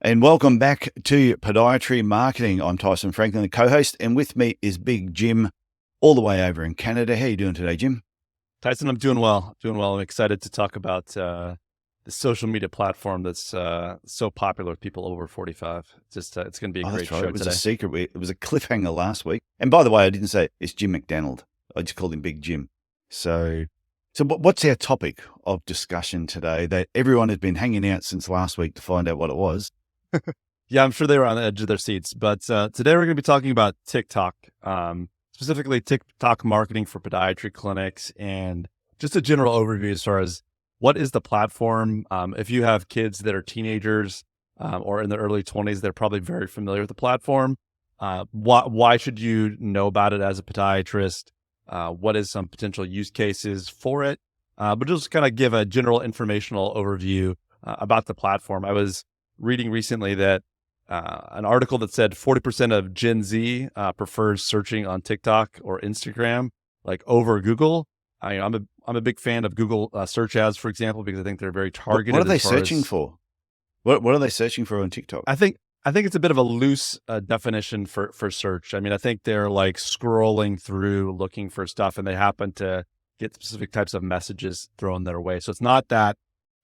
And welcome back to Podiatry Marketing. I'm Tyson Franklin, the co-host, and with me is Big Jim, all the way over in Canada. How are you doing today, Jim? Tyson, I'm doing well. I'm excited to talk about the social media platform that's so popular with people over 45. It's going to be a great That's right. show It was today. a secret. It was a cliffhanger last week. And by the way, I didn't say it's Jim McDonald. I just called him Big Jim. So what's our topic of discussion today that everyone has been hanging out since last week to find out what it was? Yeah, I'm sure they were on the edge of their seats. But today we're going to be talking about TikTok, specifically TikTok marketing for podiatry clinics, and just a general overview as far as what is the platform. If you have kids that are teenagers or in their early 20s, they're probably very familiar with the platform. Why should you know about it as a podiatrist? What is some potential use cases for it? But just kind of give a general informational overview about the platform. I was reading recently that an article that said 40% of Gen Z prefers searching on TikTok or Instagram like over Google. I'm a big fan of Google search ads, for example, because I think they're very targeted. What are they searching for? What are they searching for on TikTok? I think it's a bit of a loose definition for search. I mean, I think they're like scrolling through looking for stuff, and they happen to get specific types of messages thrown their way. So it's not that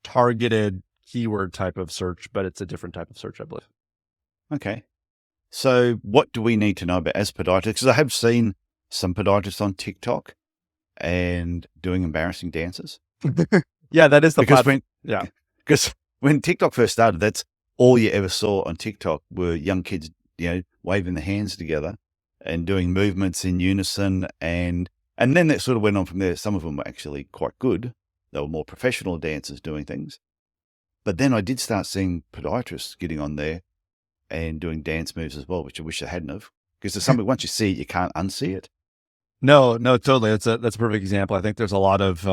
targeted keyword type of search, but it's a different type of search, I believe. Okay. So what do we need to know about as podiatrists? Because I have seen some podiatrists on TikTok and doing embarrassing dances. Yeah, that is the platform. Because when TikTok first started, that's all you ever saw on TikTok were young kids, waving their hands together and doing movements in unison. And then that sort of went on from there. Some of them were actually quite good. They were more professional dancers doing things. But then I did start seeing podiatrists getting on there and doing dance moves as well, which I wish I hadn't have. Because there's something, once you see it, you can't unsee it. No, totally. That's a perfect example. I think there's a lot of,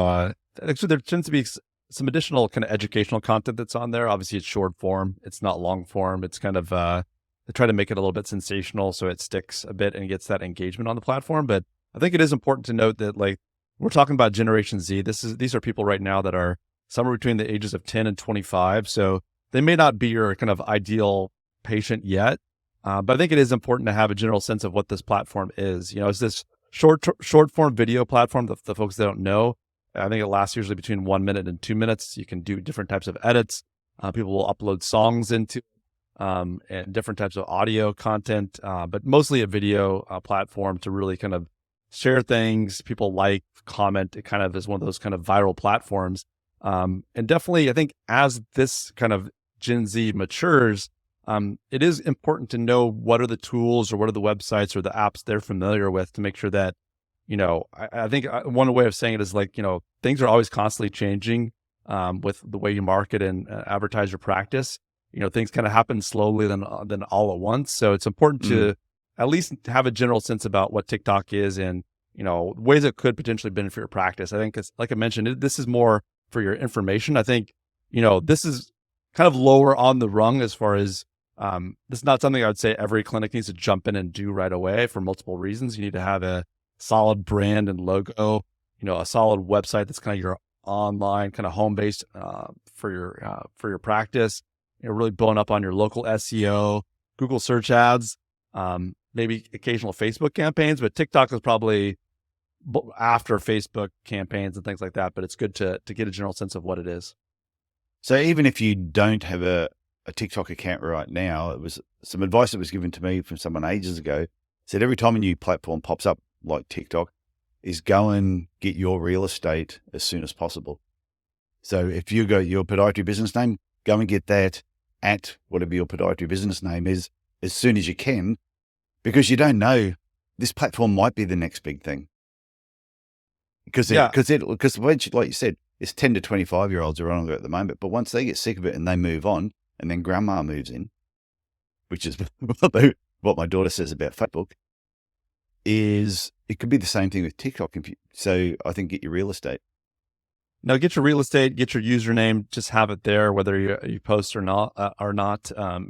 actually there tends to be some additional kind of educational content that's on there. Obviously it's short form. It's not long form. It's kind of, they try to make it a little bit sensational so it sticks a bit and gets that engagement on the platform. But I think it is important to note that like we're talking about Generation Z. These are people right now that are somewhere between the ages of 10 and 25. So they may not be your kind of ideal patient yet. But I think it is important to have a general sense of what this platform is. Is this short form video platform, the folks that don't know, I think it lasts usually between 1 minute and 2 minutes. You can do different types of edits. People will upload songs into and different types of audio content, but mostly a video platform to really kind of share things. People like, comment. It kind of is one of those kind of viral platforms. And definitely, I think as this kind of Gen Z matures, it is important to know what are the tools or what are the websites or the apps they're familiar with to make sure that, I think one way of saying it is like, things are always constantly changing with the way you market and advertise your practice. Things kind of happen slowly than all at once. So it's important to at least have a general sense about what TikTok is and, ways it could potentially benefit your practice. I think it's, like I mentioned, this is more for your information. I think, this is kind of lower on the rung as far as this is not something I would say every clinic needs to jump in and do right away for multiple reasons. You need to have a solid brand and logo, a solid website that's kind of your online kind of home based for your practice. Really blowing up on your local SEO, Google search ads, maybe occasional Facebook campaigns, but TikTok is probably after Facebook campaigns and things like that. But it's good to get a general sense of what it is. So even if you don't have a TikTok account right now, it was some advice that was given to me from someone ages ago. Said every time a new platform pops up like TikTok, is go and get your real estate as soon as possible. So if you go your podiatry business name, go and get that at whatever your podiatry business name is as soon as you can, because you don't know, this platform might be the next big thing. Because like you said, it's 10 to 25-year-olds are on there at the moment, but once they get sick of it and they move on, and then grandma moves in, which is what my daughter says about Facebook, is it could be the same thing with TikTok. So I think get your real estate. No, get your real estate, get your username, just have it there, whether you post or not.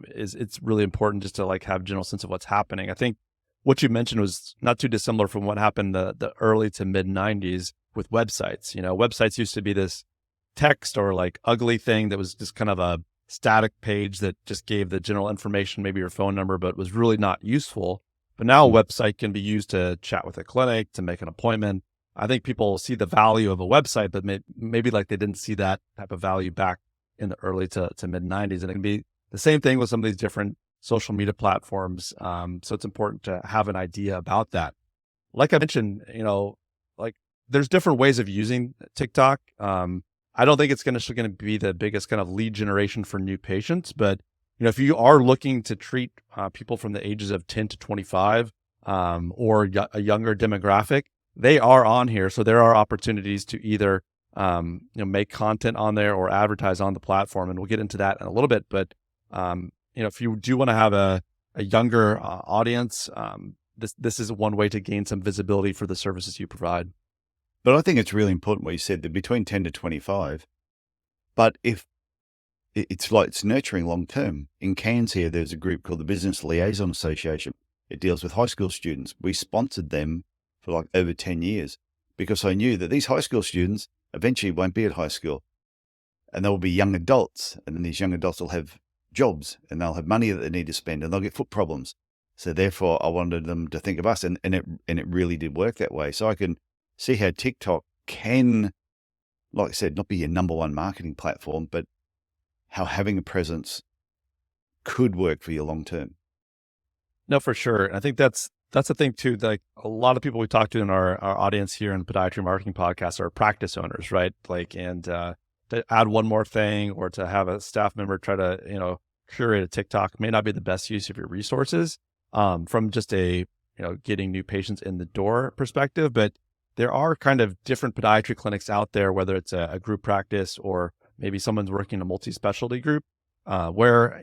It's really important just to like have a general sense of what's happening. I think what you mentioned was not too dissimilar from what happened the early to mid 90s with websites. Websites used to be this text or like ugly thing that was just kind of a static page that just gave the general information, maybe your phone number, but was really not useful. But now a website can be used to chat with a clinic, to make an appointment. I think people see the value of a website, but maybe like they didn't see that type of value back in the early to mid 90s. And it can be the same thing with some of these different social media platforms. So it's important to have an idea about that. Like I mentioned, like there's different ways of using TikTok. I don't think it's going to be the biggest kind of lead generation for new patients, but if you are looking to treat people from the ages of 10 to 25 or a younger demographic, they are on here. So there are opportunities to either make content on there or advertise on the platform, and we'll get into that in a little bit. But if you do want to have a younger audience, this is one way to gain some visibility for the services you provide. But I think it's really important what you said, that between 10 to 25, but if it's nurturing long term. In Cairns here, there's a group called the Business Liaison Association. It deals with high school students. We sponsored them for like over 10 years because I knew that these high school students eventually won't be at high school, and they'll be young adults, and then these young adults will have jobs and they'll have money that they need to spend, and they'll get foot problems. So therefore I wanted them to think of us, and it really did work that way. So I can see how TikTok can, like I said, not be your number one marketing platform, but how having a presence could work for you long term. No, for sure. I think that's the thing too. Like a lot of people we talk to in our audience here in the Podiatry Marketing Podcast are practice owners, right? And to add one more thing, or to have a staff member try to, curate a TikTok may not be the best use of your resources from just a, getting new patients in the door perspective. But there are kind of different podiatry clinics out there, whether it's a group practice or maybe someone's working in a multi-specialty group where,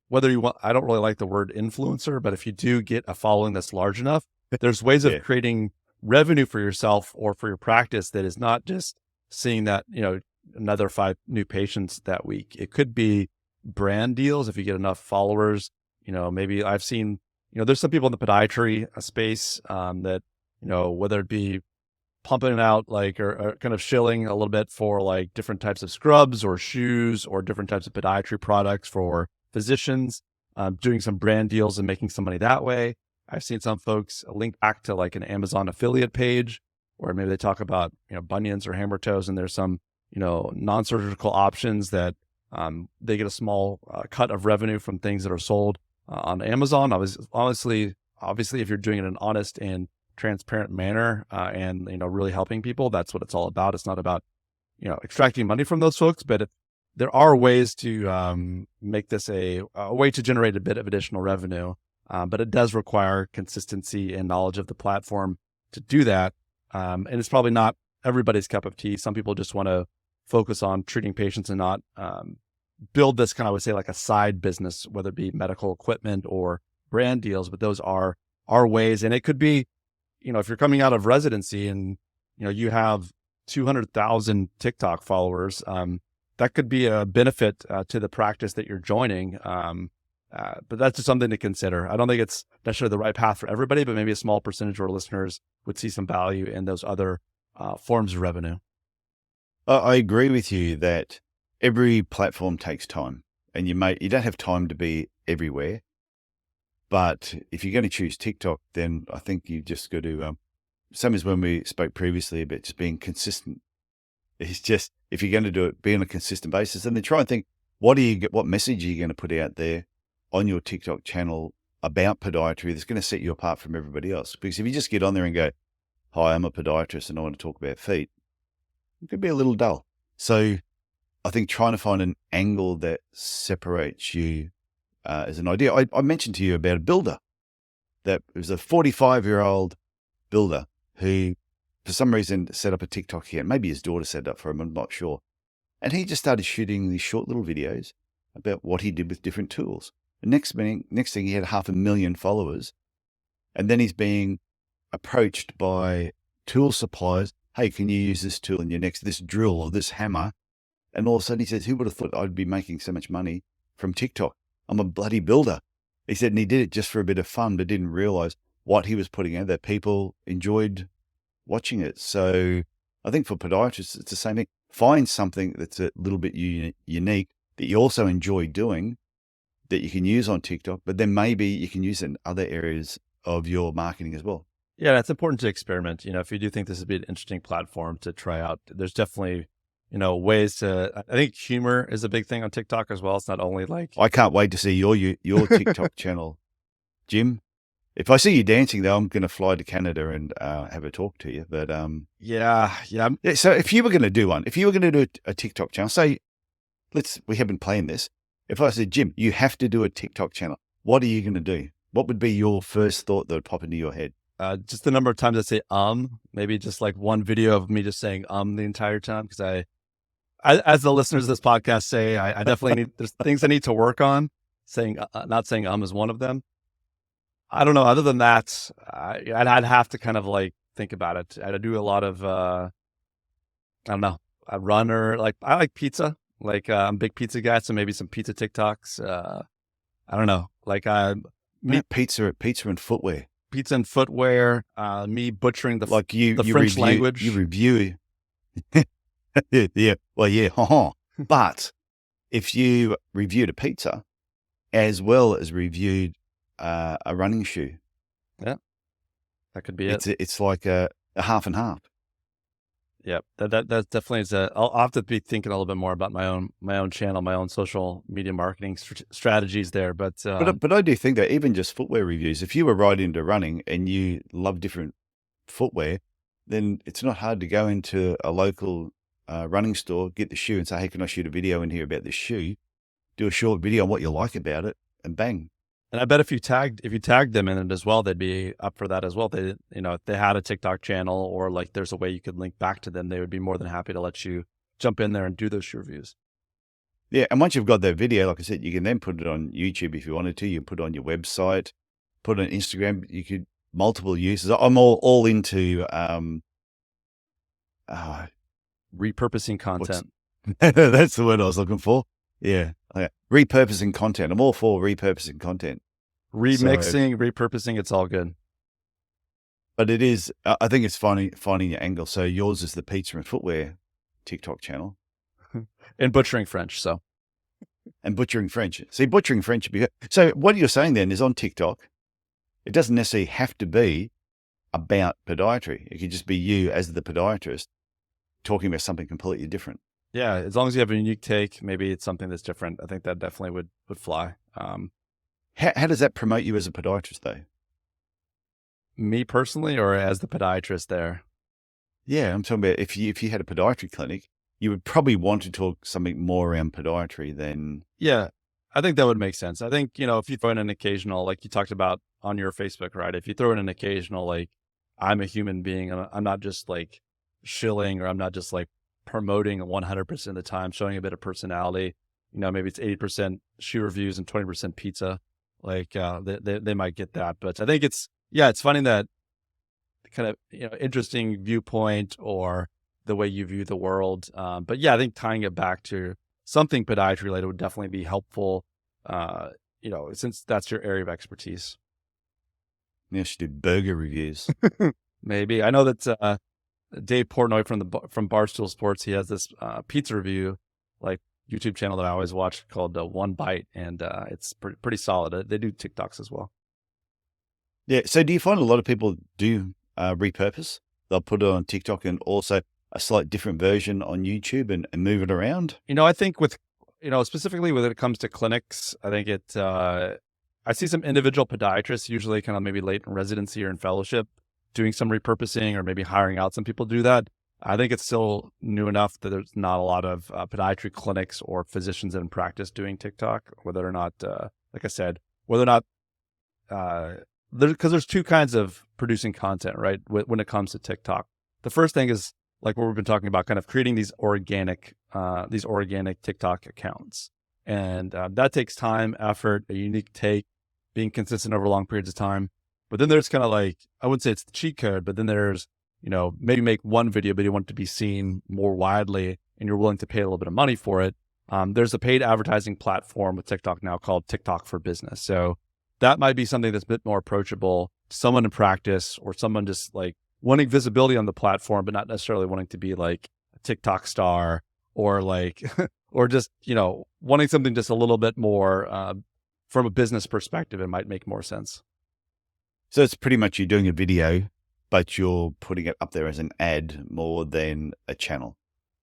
whether you want, I don't really like the word influencer, but if you do get a following that's large enough, there's ways of creating revenue for yourself or for your practice that is not just seeing that, another 5 new patients that week. It could be brand deals. If you get enough followers, maybe I've seen, there's some people in the podiatry space that, whether it be pumping it out or kind of shilling a little bit for like different types of scrubs or shoes or different types of podiatry products for physicians, doing some brand deals and making some money that way. I've seen some folks link back to like an Amazon affiliate page where maybe they talk about, bunions or hammer toes, and there's some, non-surgical options that they get a small cut of revenue from things that are sold on Amazon. Obviously, if you're doing it in an honest and transparent manner and, really helping people, that's what it's all about. It's not about, extracting money from those folks, but there are ways to make this a way to generate a bit of additional revenue. But it does require consistency and knowledge of the platform to do that. And it's probably not everybody's cup of tea. Some people just want to focus on treating patients and not build this kind of, I would say, like a side business, whether it be medical equipment or brand deals. But those are ways. And it could be, if you're coming out of residency and, you have 200,000 TikTok followers, that could be a benefit to the practice that you're joining. But that's just something to consider. I don't think it's necessarily the right path for everybody, but maybe a small percentage of our listeners would see some value in those other forms of revenue. I agree with you that every platform takes time, and you don't have time to be everywhere. But if you're going to choose TikTok, then I think you've just got to, same as when we spoke previously about just being consistent. It's just, if you're going to do it, be on a consistent basis, and then try and think, what message are you going to put out there on your TikTok channel about podiatry that's going to set you apart from everybody else? Because if you just get on there and go, hi, I'm a podiatrist and I want to talk about feet, it could be a little dull. So I think trying to find an angle that separates you as an idea. I mentioned to you about a builder that was a 45-year-old builder who, for some reason, set up a TikTok account. Maybe his daughter set it up for him, I'm not sure. And he just started shooting these short little videos about what he did with different tools. The next thing, he had 500,000 followers. And then he's being approached by tool suppliers. Hey, can you use this tool in this drill or this hammer? And all of a sudden he says, who would have thought I'd be making so much money from TikTok? I'm a bloody builder. He said, and he did it just for a bit of fun, but didn't realize what he was putting out, that people enjoyed watching it. So I think for podiatrists, it's the same thing. Find something that's a little bit unique, that you also enjoy doing that you can use on TikTok, but then maybe you can use it in other areas of your marketing as well. Yeah, it's important to experiment. If you do think this would be an interesting platform to try out, there's definitely, ways to, I think humor is a big thing on TikTok as well. It's not only like, I can't wait to see your TikTok channel, Jim. If I see you dancing though, I'm going to fly to Canada and have a talk to you. But yeah. So if you were going to do one, if you were going to do a TikTok channel, say, we haven't planned this. If I said, Jim, you have to do a TikTok channel, what are you going to do? What would be your first thought that would pop into your head? Just the number of times I say, maybe just like one video of me just saying, the entire time. Because I, as the listeners of this podcast say, I definitely there's things I need to work on. Not saying, is one of them. I don't know. Other than that, I'd have to kind of like think about it. I do a lot of, I don't know, I run or like, I like pizza. Like I'm a big pizza guy. So maybe some pizza TikToks. I don't know. Like pizza and footwear. Pizza and footwear, me butchering the French language. You review. Yeah. Well, yeah. But if you reviewed a pizza as well as reviewed a running shoe. Yeah. That could be it. It's like a half and half. Yep. That definitely is I'll have to be thinking a little bit more about my own channel, my own social media marketing strategies there. But I do think that even just footwear reviews, if you were right into running and you love different footwear, then it's not hard to go into a local running store, get the shoe and say, hey, can I shoot a video in here about this shoe? Do a short video on what you like about it and bang. And I bet if you tagged them in it as well, they'd be up for that as well. They, if they had a TikTok channel or like there's a way you could link back to them, they would be more than happy to let you jump in there and do those shoe reviews. Yeah. And once you've got that video, like I said, you can then put it on YouTube if you wanted to. You put it on your website, put it on Instagram. You could multiple uses. I'm all into repurposing content. That's the word I was looking for. Yeah. Repurposing content. I'm all for repurposing content. Remixing, repurposing, it's all good. But it is, I think it's finding your angle. So yours is the pizza and footwear TikTok channel. And butchering French, so. And butchering French. See, butchering French. So what you're saying then is on TikTok, it doesn't necessarily have to be about podiatry. It could just be you as the podiatrist talking about something completely different. Yeah, as long as you have a unique take, maybe it's something that's different. I think that definitely would fly. How does that promote you as a podiatrist, though? Me personally, or as the podiatrist there? Yeah, I'm talking about if you had a podiatry clinic, you would probably want to talk something more around podiatry than. Yeah, I think that would make sense. I think, if you throw in an occasional, like you talked about on your Facebook, right? If you throw in an occasional, like, I'm a human being, and I'm not just like shilling, or I'm not just like promoting 100% of the time, showing a bit of personality, maybe it's 80% shoe reviews and 20% pizza. Like, they might get that. But I think it's funny that kind of, interesting viewpoint or the way you view the world. But yeah, I think tying it back to something podiatry related would definitely be helpful, since that's your area of expertise. You should do burger reviews. Maybe. I know that Dave Portnoy from Barstool Sports, he has this pizza review like YouTube channel that I always watch called One Bite, and it's pretty solid. They do TikToks as well. Yeah. So do you find a lot of people do repurpose? They'll put it on TikTok and also a slight different version on YouTube and move it around? I think with, specifically when it comes to clinics, I think I see some individual podiatrists, usually kind of maybe late in residency or in fellowship, doing some repurposing or maybe hiring out some people to do that. I think it's still new enough that there's not a lot of podiatry clinics or physicians in practice doing TikTok, whether or not, like I said, whether or not, because there's two kinds of producing content, right? When it comes to TikTok, the first thing is like what we've been talking about, kind of creating these organic TikTok accounts. And that takes time, effort, a unique take, being consistent over long periods of time. But then there's kind of like, I wouldn't say it's the cheat code, but then there's, maybe make one video, but you want it to be seen more widely and you're willing to pay a little bit of money for it. There's a paid advertising platform with TikTok now called TikTok for Business. So that might be something that's a bit more approachable to someone in practice or someone just like wanting visibility on the platform, but not necessarily wanting to be like a TikTok star or like or just, wanting something just a little bit more from a business perspective, it might make more sense. So it's pretty much you're doing a video, but you're putting it up there as an ad more than a channel.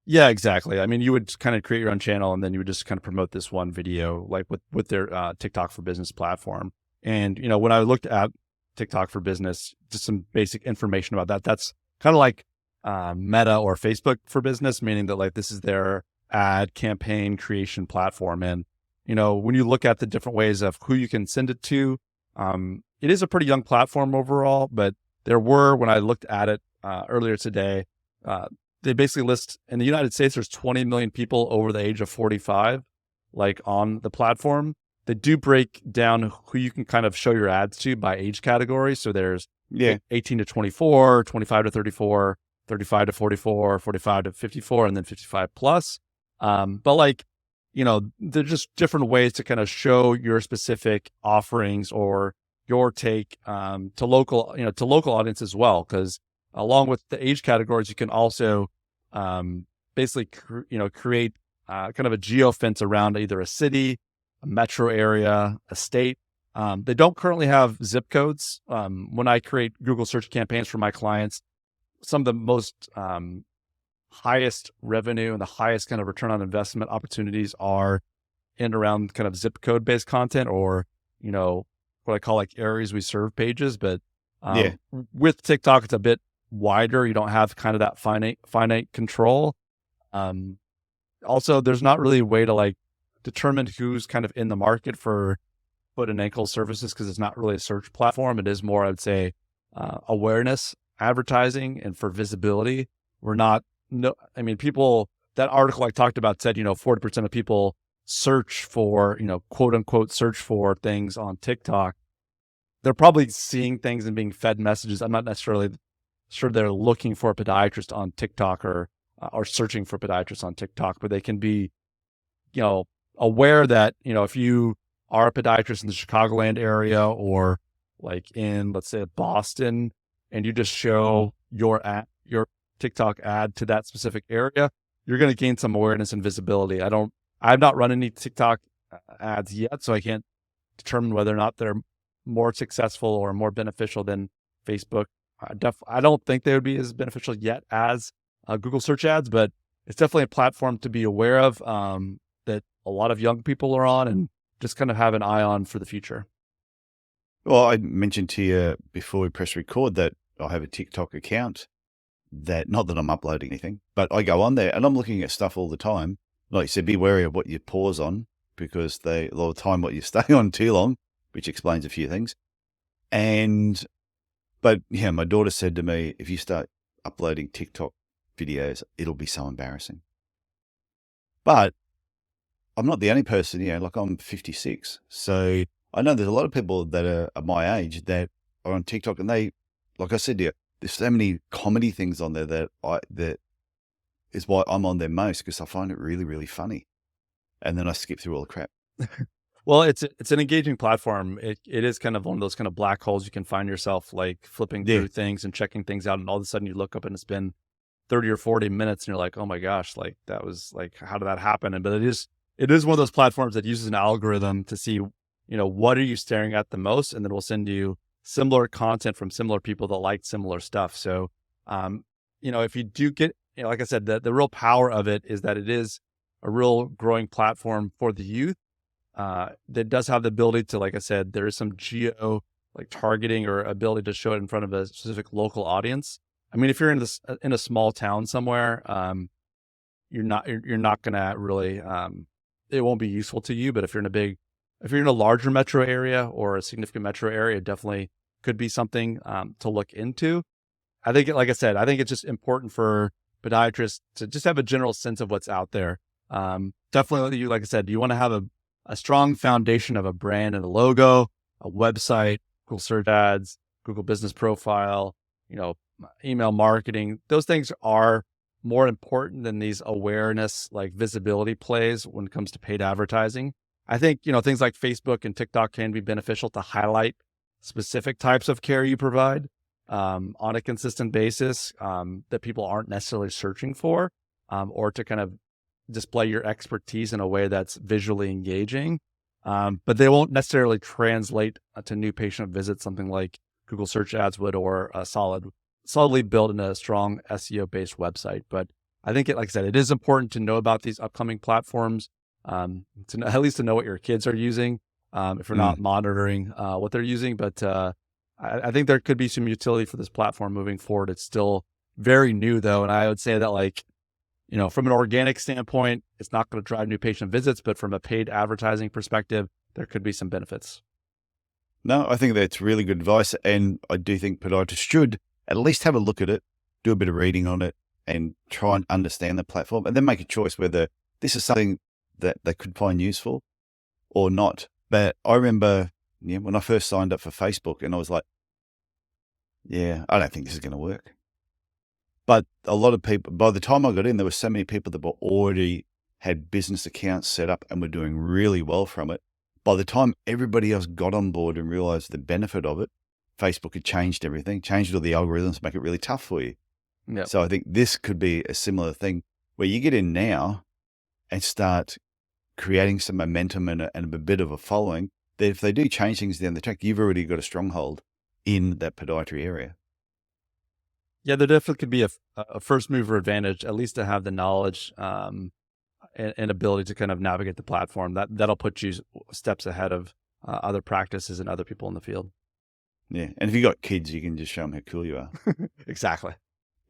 Yeah, exactly. I mean, you would kind of create your own channel and then you would just kind of promote this one video, like with their TikTok for Business platform. And, when I looked at TikTok for Business, just some basic information about that, that's kind of like Meta or Facebook for Business, meaning that like this is their ad campaign creation platform. And, when you look at the different ways of who you can send it to, it is a pretty young platform overall, but when I looked at it earlier today, they basically list in the United States, there's 20 million people over the age of 45, like on the platform. They do break down who you can kind of show your ads to by age category. So there's 18 to 24, 25 to 34, 35 to 44, 45 to 54, and then 55 plus. But like, they're just different ways to kind of show your specific offerings or your take to local audience as well. Because along with the age categories, you can also basically create kind of a geofence around either a city, a metro area, a state. They don't currently have zip codes. When I create Google search campaigns for my clients, some of the most highest revenue and the highest kind of return on investment opportunities are in around kind of zip code based content, or what I call like areas we serve pages. But with TikTok, it's a bit wider. You don't have kind of that finite control. Also, there's not really a way to like determine who's kind of in the market for foot and ankle services, because it's not really a search platform. It is more, I would say, awareness advertising and for visibility. People, that article I talked about said, 40% of people search for, quote unquote, search for things on TikTok. They're probably seeing things and being fed messages. I'm not necessarily sure they're looking for a podiatrist on TikTok or searching for podiatrists on TikTok, but they can be, aware that, if you are a podiatrist in the Chicagoland area or like in, let's say, Boston, and you just show your TikTok ad to that specific area, you're going to gain some awareness and visibility. I've not run any TikTok ads yet, so I can't determine whether or not they're more successful or more beneficial than Facebook. I don't think they would be as beneficial yet as Google search ads, but it's definitely a platform to be aware of that a lot of young people are on and just kind of have an eye on for the future. Well, I mentioned to you before we press record that I have a TikTok account that, not that I'm uploading anything, but I go on there and I'm looking at stuff all the time. Like you said, be wary of what you pause on, because a lot of the time what you stay on too long, which explains a few things. But yeah, my daughter said to me, if you start uploading TikTok videos, it'll be so embarrassing. But I'm not the only person, like I'm 56. So I know there's a lot of people that are my age that are on TikTok, and they, like I said to you, there's so many comedy things on there that is why I'm on there most, because I find it really, really funny. And then I skip through all the crap. Well, it's an engaging platform. It is kind of one of those kind of black holes. You can find yourself like flipping through things and checking things out, and all of a sudden you look up and it's been 30 or 40 minutes and you're like, oh my gosh, like that was like, how did that happen? But it is one of those platforms that uses an algorithm to see, what are you staring at the most? And then we'll send you similar content from similar people that like similar stuff. So, if you do get, like I said, the real power of it is that it is a real growing platform for the youth. That does have the ability to, like I said, there is some geo like targeting or ability to show it in front of a specific local audience. I mean, if you're in a small town somewhere, you're not gonna really, it won't be useful to you. But if you're in a larger metro area or a significant metro area, it definitely could be something to look into. I think, like I said, it's just important for podiatrists to just have a general sense of what's out there. Definitely, like I said, you want to have a strong foundation of a brand and a logo, a website, Google search ads, Google business profile, email marketing. Those things are more important than these awareness, like visibility plays when it comes to paid advertising. I think, things like Facebook and TikTok can be beneficial to highlight specific types of care you provide on a consistent basis that people aren't necessarily searching for, or to kind of display your expertise in a way that's visually engaging, but they won't necessarily translate to new patient visits, something like Google search ads would, or a solidly built in a strong SEO-based website. But I think, like I said, it is important to know about these upcoming platforms, to know, at least to know what your kids are using, if you're not monitoring what they're using. But I think there could be some utility for this platform moving forward. It's still very new, though, and I would say that, like, from an organic standpoint, it's not going to drive new patient visits, but from a paid advertising perspective, there could be some benefits. No, I think that's really good advice. And I do think podiatrists should at least have a look at it, do a bit of reading on it, and try and understand the platform, and then make a choice whether this is something that they could find useful or not. But I remember when I first signed up for Facebook, and I was like, I don't think this is going to work. But a lot of people, by the time I got in, there were so many people that were already had business accounts set up and were doing really well from it. By the time everybody else got on board and realized the benefit of it, Facebook had changed everything, changed all the algorithms to make it really tough for you. Yep. So I think this could be a similar thing where you get in now and start creating some momentum and a bit of a following, that if they do change things down the track, you've already got a stronghold in that podiatry area. Yeah, there definitely could be a first mover advantage, at least to have the knowledge and ability to kind of navigate the platform. That'll put you steps ahead of other practices and other people in the field. Yeah, and if you got kids, you can just show them how cool you are. Exactly.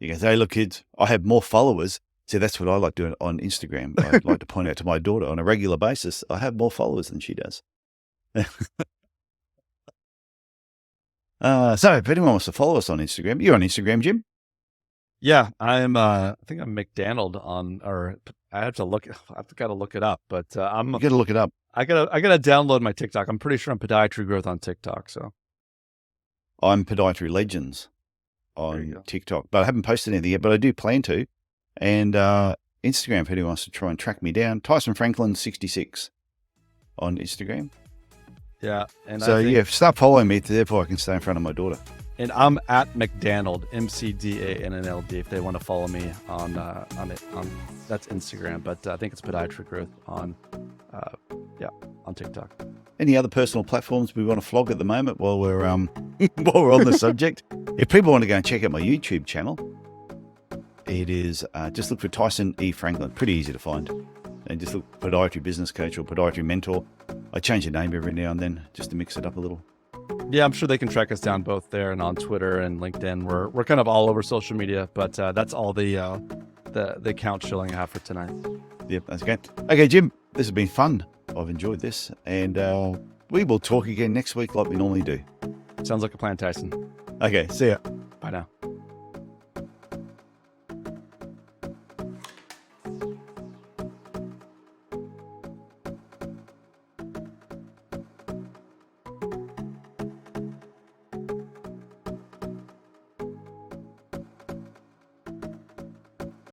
You can say, hey, look, kids, I have more followers. See, that's what I like doing on Instagram. I like to point out to my daughter on a regular basis, I have more followers than she does. So if anyone wants to follow us on Instagram, you're on Instagram, Jim? Yeah, I think I'm McDonald or I've got to look it up, but You got to look it up. I gotta download my TikTok. I'm pretty sure I'm Podiatry Growth on TikTok. So I'm Podiatry Legends on TikTok, but I haven't posted anything yet, but I do plan to. And Instagram, if anyone wants to try and track me down, Tyson Franklin 66 on Instagram. Yeah. And so start following me, therefore I can stay in front of my daughter. And I'm at McDonald, McDannld, if they want to follow me on that's Instagram, but I think it's Podiatry Growth on TikTok. Any other personal platforms we want to flog at the moment while we're on the subject? If people want to go and check out my YouTube channel, it is just look for Tyson E. Franklin. Pretty easy to find. And just look Podiatry Business Coach or Podiatry Mentor. I change the name every now and then just to mix it up a little. Yeah, I'm sure they can track us down both there and on Twitter and LinkedIn. We're kind of all over social media, but that's all the account shilling I have for tonight. Yep, that's okay. Okay, Jim, this has been fun. I've enjoyed this, and we will talk again next week like we normally do. Sounds like a plan, Tyson. Okay, see ya.